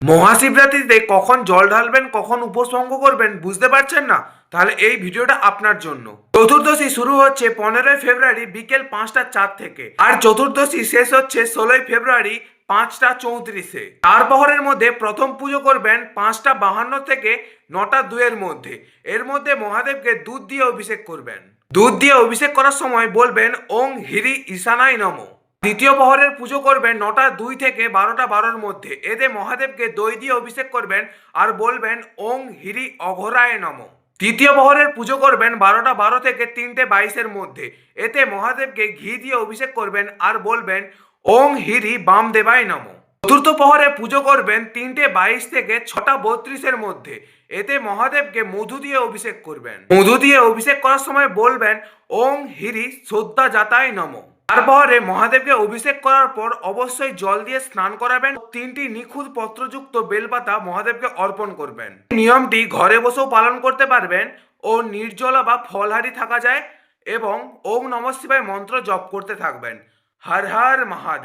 মহাশিবরাত্রিতে কখন জল ঢালবেন, কখন উপসর্গ করবেন বুঝতে পারছেন না? তাহলে এই ভিডিওটা আপনার জন্য। চতুর্দশী শুরু হচ্ছে 15ই ফেব্রুয়ারি বিকেল 5টা 4 থেকে, আর চতুর্দশী শেষ হচ্ছে 16ই ফেব্রুয়ারি 5টা 34-এ। 4 প্রহরের মধ্যে প্রথম পুজো করবেন 5টা 52 থেকে 9টা 2-এর মধ্যে। এর মধ্যে মহাদেবকে দুধ দিয়ে অভিষেক করবেন। দুধ দিয়ে অভিষেক করার সময় বলবেন ওং হিরি ঈশানায় নমঃ। দ্বিতীয় প্রহরের পুজো করবেন 9টা 2 থেকে 12টা 12-এর মধ্যে। এতে মহাদেবকে দই দিয়ে অভিষেক করবেন আর বলবেন ওং হিরি অঘোরায় নমঃ। তৃতীয় প্রহরের পুজো করবেন 12টা 12 থেকে 3টে 22-এর মধ্যে। এতে মহাদেবকে ঘি দিয়ে অভিষেক করবেন আর বলবেন ওং হিরি বামদেবায় নমঃ। চতুর্থ প্রহরে পুজো করবেন 3টে 22 থেকে 6টা 32-এর মধ্যে। এতে মহাদেবকে মধু দিয়ে অভিষেক করবেন। মধু দিয়ে অভিষেক করার সময় বলবেন ওং হিরি শ্রদ্ধা জাতায় নমঃ। তারপরে মহাদেবকে অভিষেক করার পর অবশ্যই জল দিয়ে স্নান করাবেন। 3টি নিখুঁত পত্রযুক্ত বেলপাতা মহাদেবকে অর্পণ করবেন। নিয়মটি ঘরে বসেও পালন করতে পারবেন ও নির্জলা বা ফলহারি থাকা যায়, এবং ওম নমঃ শিবায় মন্ত্র জপ করতে থাকবেন। হর হর মহাদেব।